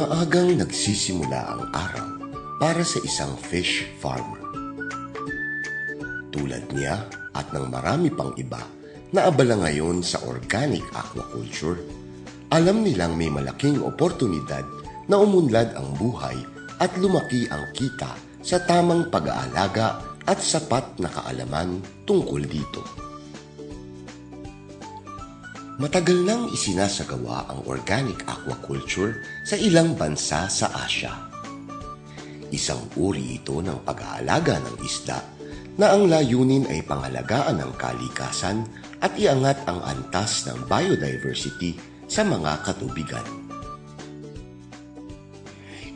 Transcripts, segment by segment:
Maagang nagsisimula ang araw para sa isang fish farmer. Tulad niya at ng marami pang iba na abala ngayon sa organic aquaculture, alam nilang may malaking oportunidad na umunlad ang buhay at lumaki ang kita sa tamang pag-aalaga at sapat na kaalaman tungkol dito. Matagal nang isinasagawa ang organic aquaculture sa ilang bansa sa Asia. Isang uri ito ng pag-aalaga ng isda na ang layunin ay pangalagaan ng kalikasan at iangat ang antas ng biodiversity sa mga katubigan.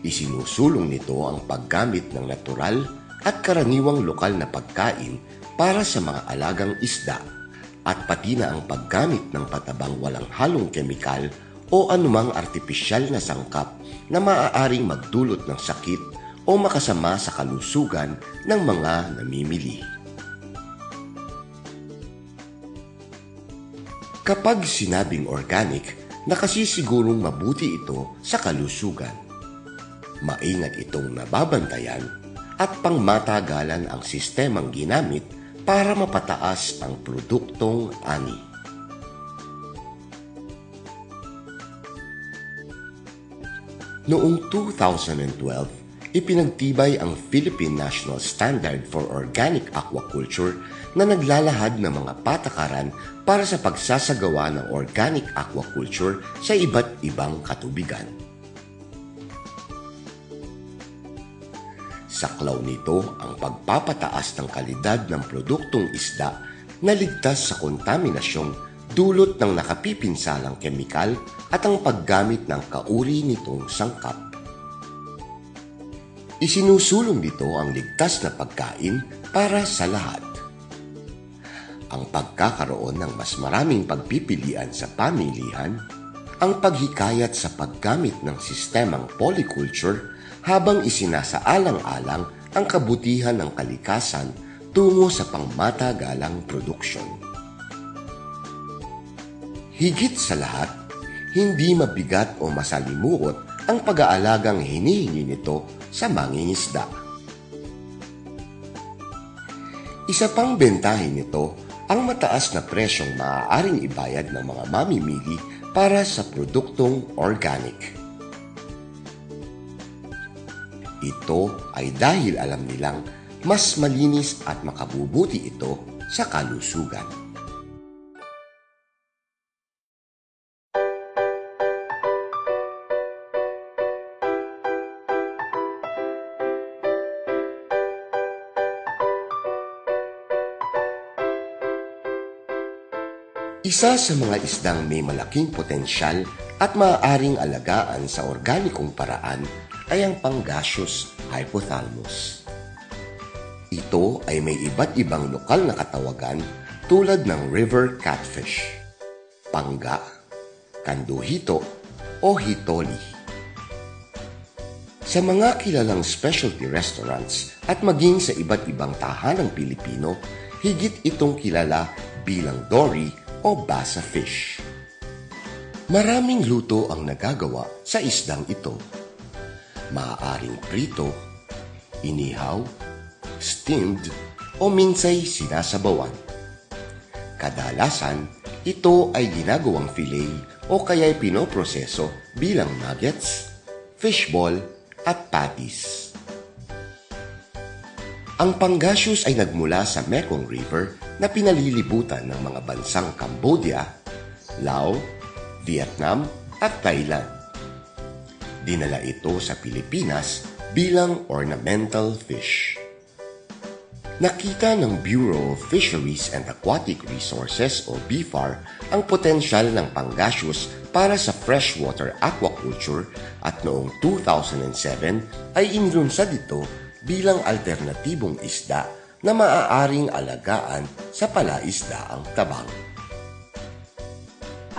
Isinusulong nito ang paggamit ng natural at karaniwang lokal na pagkain para sa mga alagang isda at pati na ang paggamit ng patabang walang halong kemikal o anumang artipisyal na sangkap na maaaring magdulot ng sakit o makasama sa kalusugan ng mga namimili. Kapag sinabing organic, nakasisigurong mabuti ito sa kalusugan. Maingat itong nababantayan at pangmatagalan ang sistemang ginamit para mapataas ang produktong ani. Noong 2012, ipinagtibay ang Philippine National Standard for Organic Aquaculture na naglalahad ng mga patakaran para sa pagsasagawa ng organic aquaculture sa iba't ibang katubigan. Saklaw nito ang pagpapataas ng kalidad ng produktong isda na ligtas sa kontaminasyong dulot ng nakapipinsalang kemikal at ang paggamit ng kauri nitong sangkap. Isinusulong nito ang ligtas na pagkain para sa lahat. Ang pagkakaroon ng mas maraming pagpipilian sa pamilihan, ang paghikayat sa paggamit ng sistemang polyculture habang isinasaalang-alang ang kabutihan ng kalikasan tungo sa pangmatagalang produksyon. Higit sa lahat, hindi mabigat o masalimuot ang pag-aalagang hinihingi nito sa mangingisda. Isa pang bentahin nito ang mataas na presyong maaaring ibayad ng mga mamimili para sa produktong organic. Ito ay dahil alam nilang mas malinis at makabubuti ito sa kalusugan. Isa sa mga isdang may malaking potensyal at maaaring alagaan sa organikong paraan ay ang Pangasius hypothalamus. Ito ay may iba't ibang lokal na katawagan tulad ng river catfish, pangga, kanduhito o hitoli. Sa mga kilalang specialty restaurants at maging sa iba't ibang tahanang Pilipino, higit itong kilala bilang dory o basa fish. Maraming luto ang nagagawa sa isdang ito. Maaaring prito, inihaw, steamed o minsay sinasabawan. Kadalasan, ito ay ginagawang fillet o kaya'y pinoproseso bilang nuggets, fishball at patties. Ang Pangasius ay nagmula sa Mekong River na pinalilibutan ng mga bansang Cambodia, Laos, Vietnam at Thailand. Dinala ito sa Pilipinas bilang ornamental fish. Nakita ng Bureau of Fisheries and Aquatic Resources o BFAR ang potensyal ng Pangasius para sa freshwater aquaculture at noong 2007 ay inilunsad ito bilang alternatibong isda na maaaring alagaan sa palaisdaang tabang.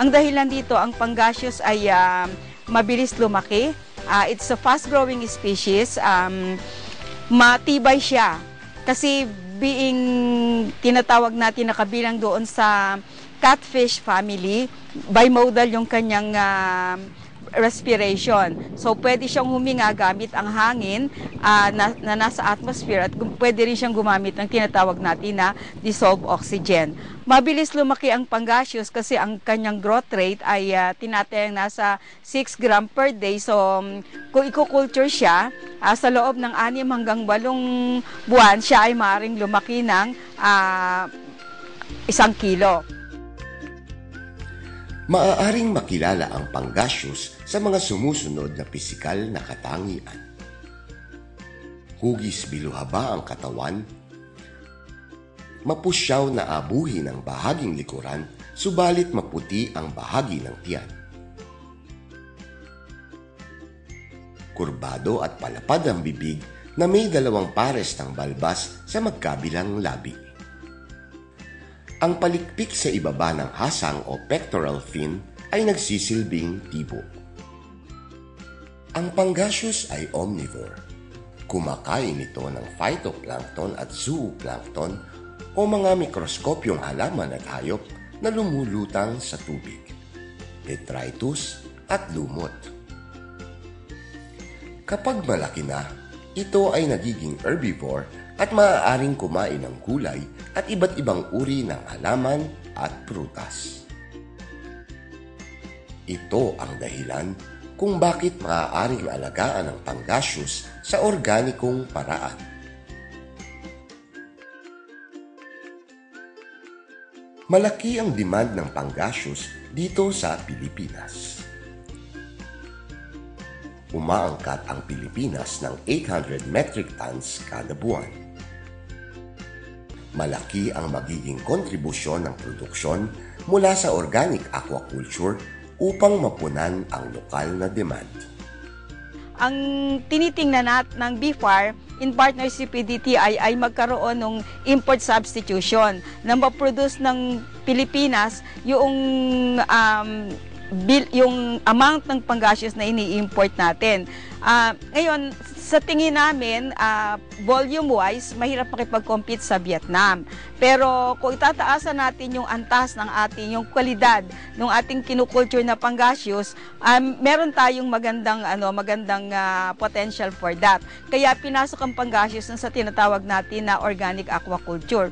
Ang dahilan dito, ang Pangasius ay mabilis lumaki. It's a fast-growing species. Matibay siya. Kasi being tinatawag natin na kabilang doon sa catfish family, bimodal yung kanyang respiration. So, pwede siyang huminga gamit ang hangin na nasa atmosphere at pwede rin siyang gumamit ng tinatawag natin na dissolved oxygen. Mabilis lumaki ang Pangasius kasi ang kanyang growth rate ay tinatayang nasa 6 gram per day. So, kung i-culture siya, sa loob ng 6 hanggang 8 buwan, siya ay maaaring lumaki ng 1 kilo. Maaaring makilala ang Pangasius sa mga sumusunod na pisikal na katangian. Hugis biluhaba ang katawan, mapusyaw na abuhin ang bahaging likuran, subalit maputi ang bahagi ng tiyan. Kurbado at palapad ang bibig na may 2 pares ng balbas sa magkabilang labi. Ang palikpik sa ibaba ng hasang o pectoral fin ay nagsisilbing tibo. Ang Pangasius ay omnivore. Kumakain ito ng phytoplankton at zooplankton o mga mikroskopyong halaman at hayop na lumulutang sa tubig, detritus at lumot. Kapag malaki na, ito ay nagiging herbivore at maaaring kumain ng gulay at iba't ibang uri ng halaman at prutas. Ito ang dahilan kung bakit maaaring alagaan ang Pangasius sa organikong paraan. Malaki ang demand ng Pangasius dito sa Pilipinas. Umaangkat ang Pilipinas ng 800 metric tons kada buwan. Malaki ang magiging kontribusyon ng produksyon mula sa organic aquaculture upang mapunan ang lokal na demand. Ang tinitingnan natin ng BFAR in partnership with DTI ay magkaroon ng import substitution na ma-produce ng Pilipinas yung amount ng Pangasius na ini-import natin. Ngayon, sa tingin namin, volume-wise, mahirap makipag-compete sa Vietnam. Pero kung itataasan natin yung antas ng ating, yung kwalidad ng ating kinukulture na Pangasius, meron tayong magandang potential for that. Kaya pinasok ang Pangasius sa tinatawag natin na organic aquaculture.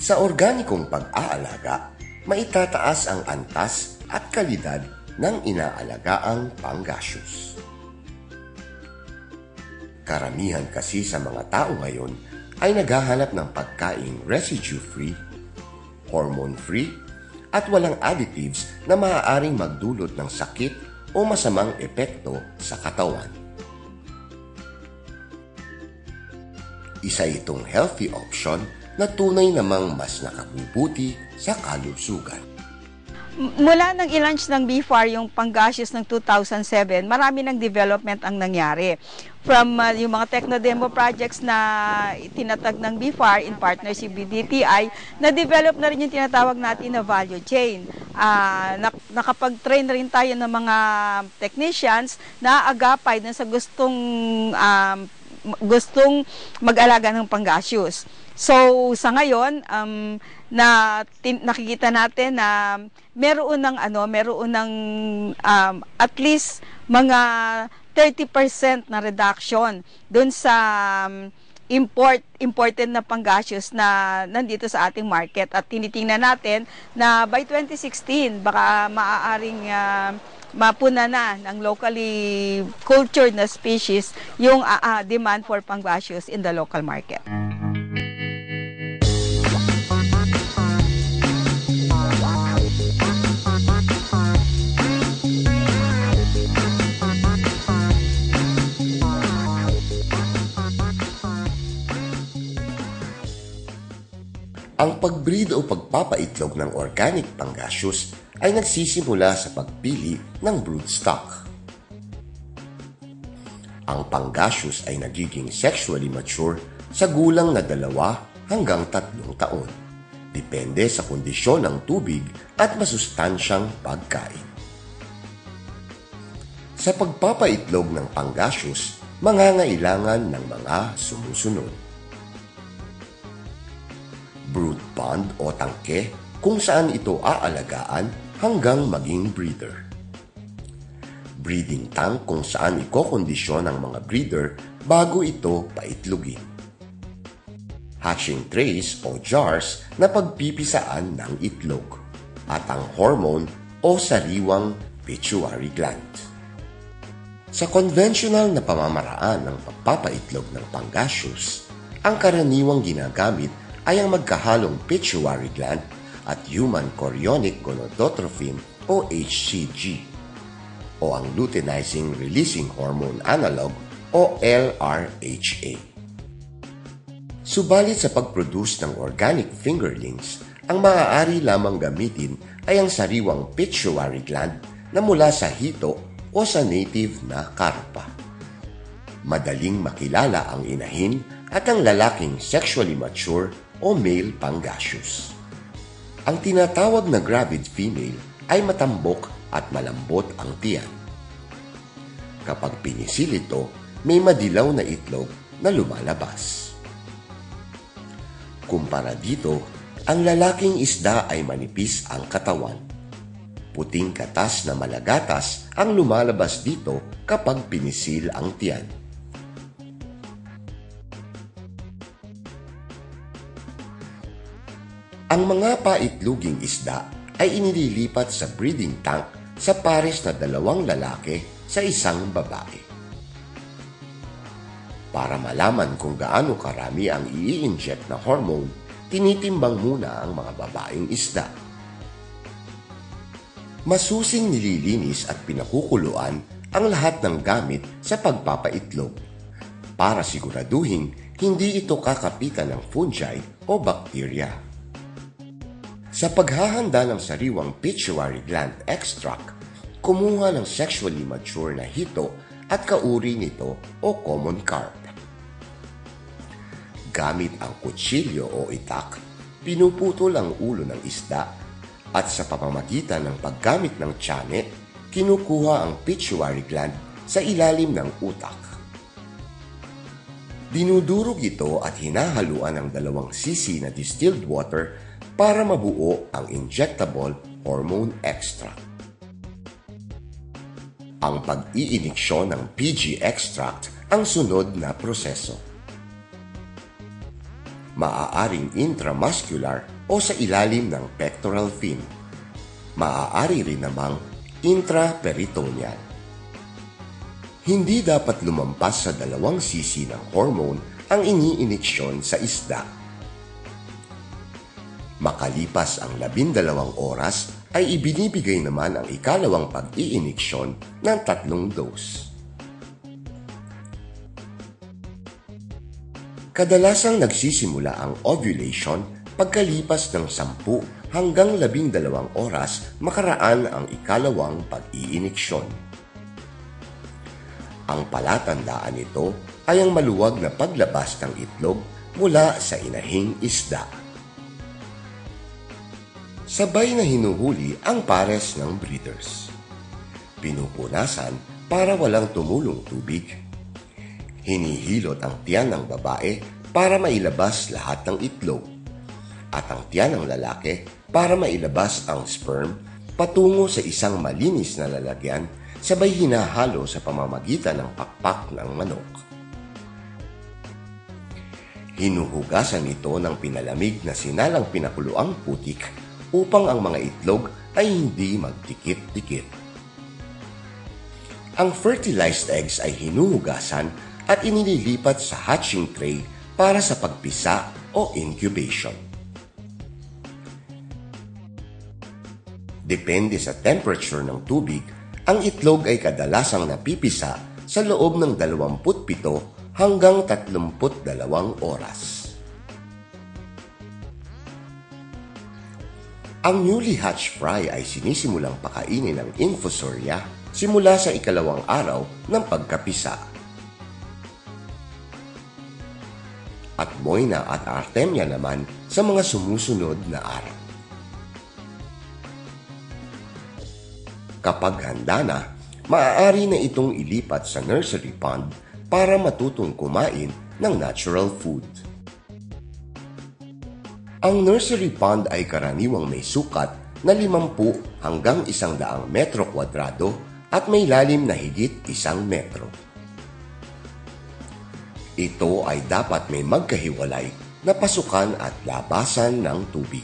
Sa organikong pag-aalaga, maitataas ang antas at kalidad ng inaalagaang Pangasius. Karamihan kasi sa mga tao ngayon ay naghahanap ng pagkaing residue-free, hormone-free, at walang additives na maaaring magdulot ng sakit o masamang epekto sa katawan. Isa itong healthy option na tunay namang mas nakabubuti sa kalusugan. Mula nang i-launch ng BFAR yung Pangasius ng 2007, marami ng development ang nangyari. From yung mga techno-demo projects na tinatag ng BFAR in partnership with DTI, na-develop na rin yung tinatawag natin na value chain. Nakapag-train rin tayo ng mga technicians na agapay na sa gustong mag-alaga ng Pangasius. So, sa ngayon, nakikita natin na meron ng at least mga 30% na reduction dun sa imported na Pangasius na nandito sa ating market. At tinitingnan natin na by 2016, baka maaaring mapuna na ng locally cultured na species yung demand for Pangasius in the local market. Ang pag-breed o pagpapaitlog ng organic Pangasius ay nagsisimula sa pagpili ng broodstock. Ang Pangasius ay nagiging sexually mature sa gulang na 2 hanggang 3 taon. Depende sa kondisyon ng tubig at masustansyang pagkain. Sa pagpapaitlog ng Pangasius, mangangailangan ng mga sumusunod. Brood pond o tangke kung saan ito aalagaan hanggang maging breeder. Breeding tank kung saan ikokondisyon ang mga breeder bago ito paitlogin. Hatching trays o jars na pagpipisaan ng itlog. At ang hormone o sariwang pituitary gland. Sa conventional na pamamaraan ng pagpapaitlog ng panggaseous, ang karaniwang ginagamit ay ang magkahalong pituitary gland at human chorionic gonadotrophin o HCG o ang luteinizing releasing hormone analog o LRHA. Subalit sa pag-produce ng organic fingerlings, ang maaari lamang gamitin ay ang sariwang pituitary gland na mula sa hito o sa native na karpa. Madaling makilala ang inahin at ang lalaking sexually mature o male panggaseous. Ang tinatawag na gravid female ay matambok at malambot ang tiyan. Kapag pinisil ito, may madilaw na itlog na lumalabas. Kumpara dito, ang lalaking isda ay manipis ang katawan. Puting katas na malagatas ang lumalabas dito kapag pinisil ang tiyan. Ang mga paitloging isda ay inililipat sa breeding tank sa pares na 2 lalaki sa isang babae. Para malaman kung gaano karami ang i-inject na hormone, tinitimbang muna ang mga babaeng isda. Masusing nililinis at pinakukuluan ang lahat ng gamit sa pagpapaitlog para siguraduhin hindi ito kakapitan ng fungi o bakterya. Sa paghahanda ng sariwang pituitary gland extract, kumuha ng sexually mature na hito at kauri nito o common carp. Gamit ang kutsilyo o itak, pinuputol ang ulo ng isda at sa pamamagitan ng paggamit ng tiyanek, kinukuha ang pituitary gland sa ilalim ng utak. Dinudurog ito at hinahaluan ng 2 sisi na distilled water para mabuo ang injectable hormone extract. Ang pag-iiniksyon ng PG extract ang sunod na proseso. Maaaring intramuscular o sa ilalim ng pectoral fin. Maaari rin namang intraperitoneal. Hindi dapat lumampas sa 2 sisi ng hormone ang iniiniksyon sa isda. Makalipas ang 12 oras ay ibinibigay naman ang ikalawang pag-iiniksyon ng 3 dose. Kadalasang nagsisimula ang ovulation pagkalipas ng 10 hanggang 12 oras makaraan ang ikalawang pag-iiniksyon. Ang palatandaan nito ay ang maluwag na paglabas ng itlog mula sa inahing isda. Sabay na hinuhuli ang pares ng breeders. Pinupunasan para walang tumulong tubig. Hinihilot ang tiyan ng babae para mailabas lahat ng itlog at ang tiyan ng lalaki para mailabas ang sperm patungo sa isang malinis na lalagyan sabay hinahalo sa pamamagitan ng pakpak ng manok. Hinuhugasan ito ng pinalamig na sinalang pinakuluang putik upang ang mga itlog ay hindi magdikit-dikit. Ang fertilized eggs ay hinuhugasan at inililipat sa hatching tray para sa pagpisa o incubation. Depende sa temperature ng tubig, ang itlog ay kadalasang napipisa sa loob ng 27 hanggang 32 oras. Ang newly hatched fry ay sinisimulang pakainin ng infusoria simula sa ikalawang araw ng pagkapisa. At Moina at Artemia naman sa mga sumusunod na araw. Kapag handa na, maaari na itong ilipat sa nursery pond para matutong kumain ng natural food. Ang nursery pond ay karaniwang may sukat na 50 hanggang 100 metro kwadrado at may lalim na higit 1 metro. Ito ay dapat may magkahiwalay na pasukan at labasan ng tubig.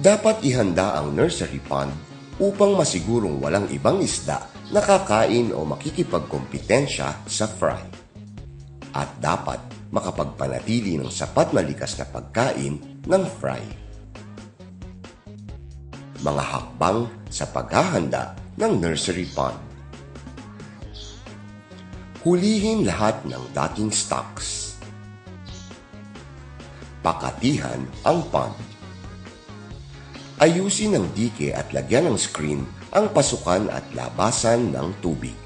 Dapat ihanda ang nursery pond upang masigurong walang ibang isda na kakain o makikipagkompetensya sa fry. At dapat makapagpanatili ng sapat na likas na pagkain ng fry. Mga hakbang sa paghahanda ng nursery pond. Hulihin lahat ng dating stocks. Pakatihan ang pond. Ayusin ang dike at lagyan ng screen ang pasukan at labasan ng tubig.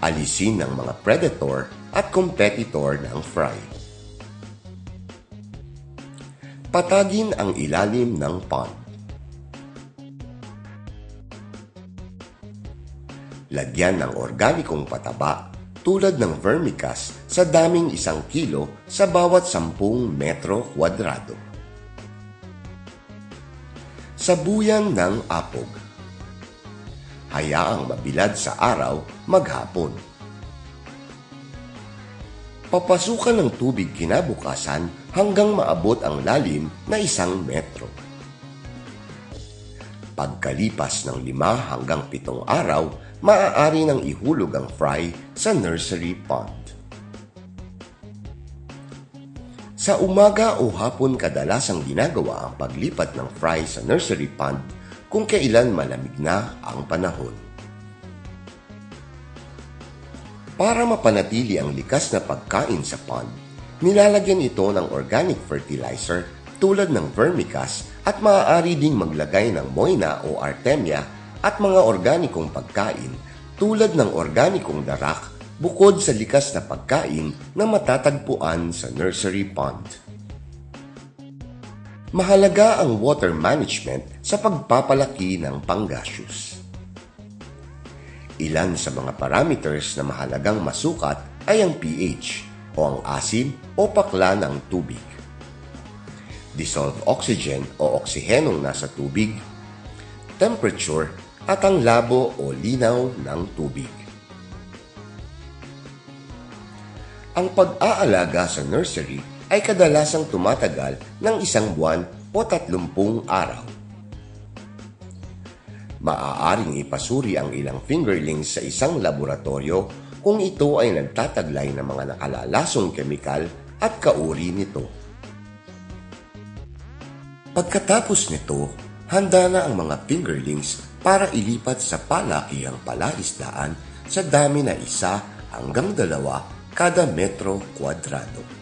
Alisin ang mga predator at competitor ng fry. Patagin ang ilalim ng pond. Lagyan ng organikong pataba tulad ng vermicast sa daming 1 kilo sa bawat 10 metro kwadrado. Sabuyan ng apog. Hayaang mabilad sa araw maghapon. Papasukan ng tubig kinabukasan hanggang maabot ang lalim na 1 metro. Pagkalipas ng 5 hanggang 7 araw, maaari nang ihulog ang fry sa nursery pond. Sa umaga o hapon kadalasang ginagawa ang paglipat ng fry sa nursery pond kung kailan malamig na ang panahon. Para mapanatili ang likas na pagkain sa pond, nilalagyan ito ng organic fertilizer tulad ng vermicast at maaari ding maglagay ng moina o artemia at mga organikong pagkain tulad ng organikong darak bukod sa likas na pagkain na matatagpuan sa nursery pond. Mahalaga ang water management sa pagpapalaki ng pangasius. Ilan sa mga parameters na mahalagang masukat ay ang pH o ang asim o pakla ng tubig, dissolved oxygen o oksihenong nasa tubig, temperature at ang labo o linaw ng tubig. Ang pag-aalaga sa nursery ay kadalasang tumatagal ng 1 buwan o 30 araw. Maaaring ipasuri ang ilang fingerlings sa isang laboratorio kung ito ay nagtataglay ng mga nakalalasong kemikal at kauri nito. Pagkatapos nito, handa na ang mga fingerlings para ilipat sa palakihang palaisdaan sa dami na 1 hanggang 2 kada metro kwadrado.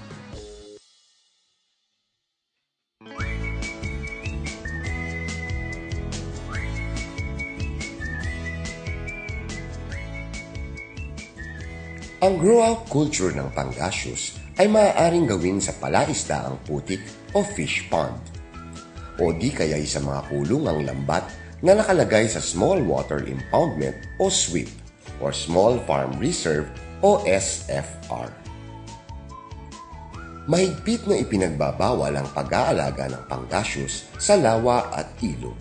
Ang grow-out culture ng pangasius ay maaaring gawin sa palaisdaang putik o fish pond, o di kaya'y sa mga kulungang lambat na nakalagay sa Small Water Impoundment o SWIP or Small Farm Reserve o SFR. Mahigpit na ipinagbabawal ang pag-aalaga ng pangasius sa lawa at ilog.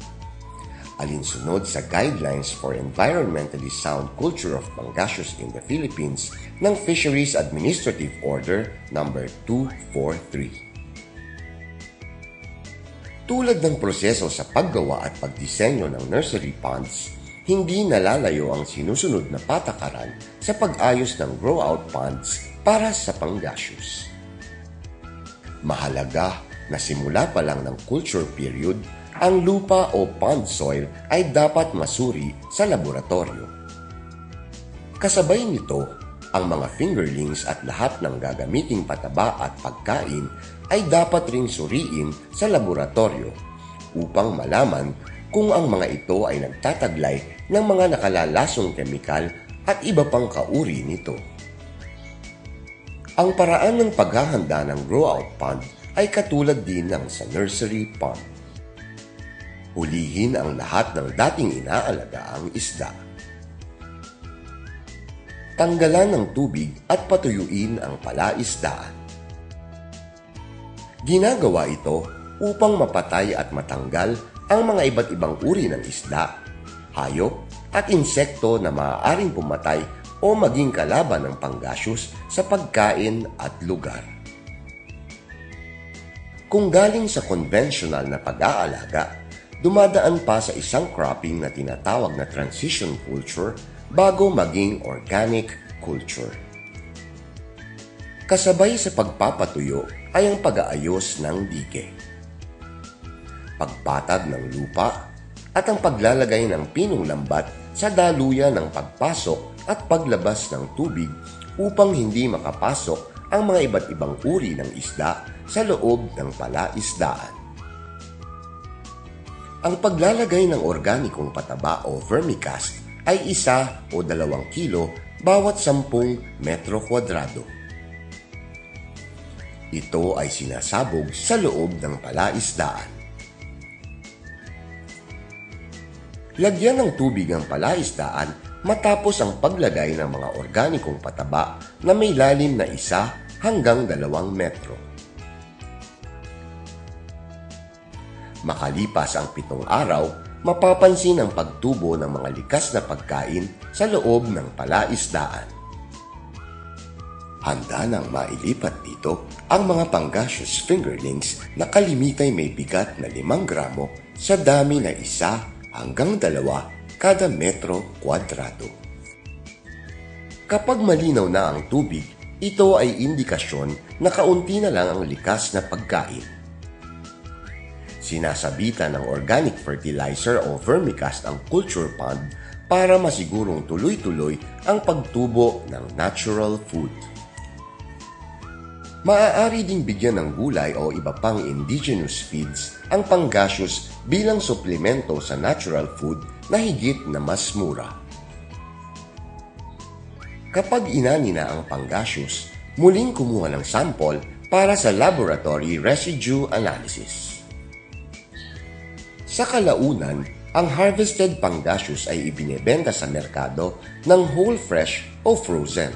Alinsunod sa Guidelines for Environmentally Sound Culture of Pangasius in the Philippines ng Fisheries Administrative Order No. 243. Tulad ng proseso sa paggawa at pagdisenyo ng nursery ponds, hindi nalalayo ang sinusunod na patakaran sa pag-ayos ng grow-out ponds para sa pangasius. Mahalaga na simula pa lang ng culture period, ang lupa o pond soil ay dapat masuri sa laboratorio. Kasabay nito, ang mga fingerlings at lahat ng gagamiting pataba at pagkain ay dapat ring suriin sa laboratorio upang malaman kung ang mga ito ay nagtataglay ng mga nakalalasong kemikal at iba pang kauri nito. Ang paraan ng paghahanda ng grow-out pond ay katulad din ng sa nursery pond. Hulihin ang lahat ng dating inaalagaang isda. Tanggalan ng tubig at patuyuin ang palaisdaan. Ginagawa ito upang mapatay at matanggal ang mga iba't ibang uri ng isda, hayop at insekto na maaaring pumatay o maging kalaban ng panggasyos sa pagkain at lugar. Kung galing sa conventional na pag-aalaga, dumadaan pa sa isang cropping na tinatawag na transition culture bago maging organic culture. Kasabay sa pagpapatuyo ay ang pag-aayos ng dike, pagpatag ng lupa, at ang paglalagay ng pinong lambat sa daluyan ng pagpasok at paglabas ng tubig upang hindi makapasok ang mga iba't ibang uri ng isda sa loob ng palaisdaan. Ang paglalagay ng organikong pataba o vermicast ay 1 o 2 kilo bawat 10 metro kwadrado. Ito ay sinasabog sa loob ng palaisdaan. Lagyan ng tubig ang palaisdaan matapos ang paglagay ng mga organikong pataba na may lalim na 1 hanggang 2 metro. Makalipas ang 7 araw, mapapansin ang pagtubo ng mga likas na pagkain sa loob ng palaisdaan. Handa nang mailipat dito ang mga panggaseous fingerlings na kalimitay may bigat na 5 gramo sa dami na 1 hanggang 2 kada metro kwadrado. Kapag malinaw na ang tubig, ito ay indikasyon na kaunti na lang ang likas na pagkain. Sinasabitan ng organic fertilizer o vermicast ang culture pond para masigurong tuloy-tuloy ang pagtubo ng natural food. Maaari ding bigyan ng gulay o iba pang indigenous feeds ang panggaseous bilang suplemento sa natural food na higit na mas mura. Kapag inani na ang panggaseous, muling kumuha ng sample para sa laboratory residue analysis. Sa kalaunan, ang harvested panggaseous ay ibinebenta sa merkado ng whole fresh o frozen.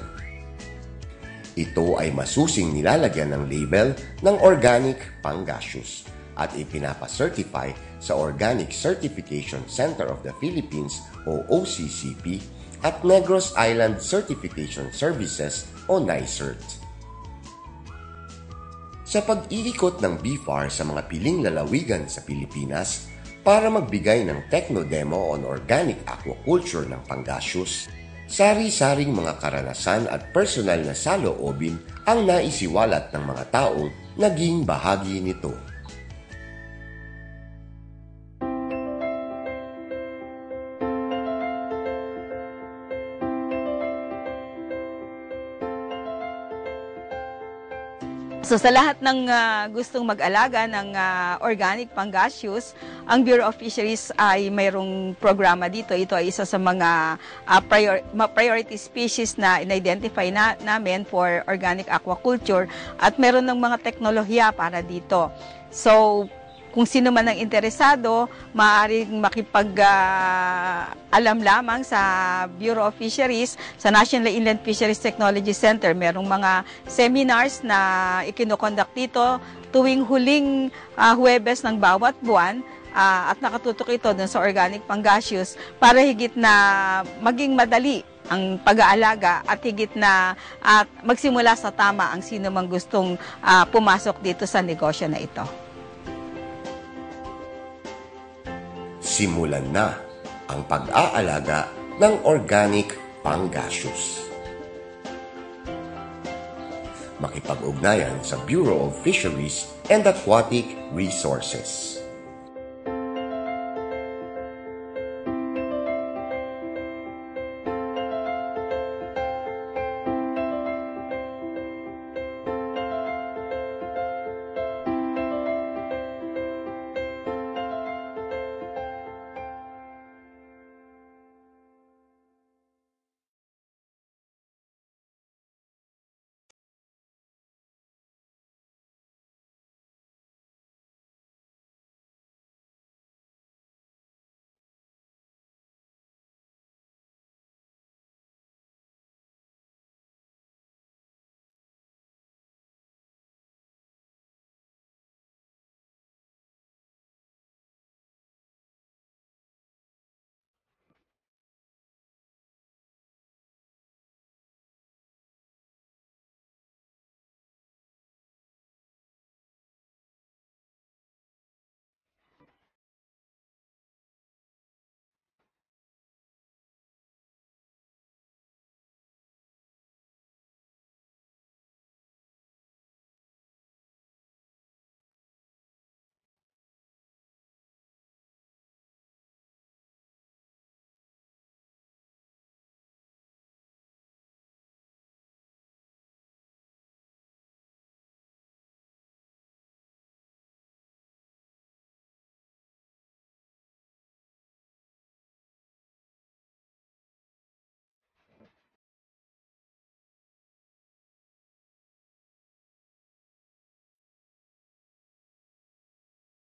Ito ay masusing nilalagyan ng label ng organic panggaseous at ipinapa-certify sa Organic Certification Center of the Philippines o OCCP at Negros Island Certification Services o NICERT. Sa pag-iikot ng BFAR sa mga piling lalawigan sa Pilipinas para magbigay ng techno-demo on organic aquaculture ng panggaseous, sari-saring mga karanasan at personal na saloobin ang naisiwalat ng mga taong naging bahagi nito. So sa lahat ng gustong mag-alaga ng organic panggaseous, ang Bureau of Fisheries ay mayroong programa dito. Ito ay isa sa mga priority species na in-identify namin for organic aquaculture at meron ng mga teknolohiya para dito. So kung sino man ang interesado, maaaring makipag-alam lamang sa Bureau of Fisheries, sa National Inland Fisheries Technology Center. Merong mga seminars na ikinoconduct dito tuwing huling Huwebes ng bawat buwan at nakatutok ito dun sa organic panggaseous para higit na maging madali ang pag-aalaga at higit na magsimula sa tama ang sino mang gustong pumasok dito sa negosyo na ito. Simulan na ang pag-aalaga ng organic panggaseous. Makipag-ugnayan sa Bureau of Fisheries and Aquatic Resources.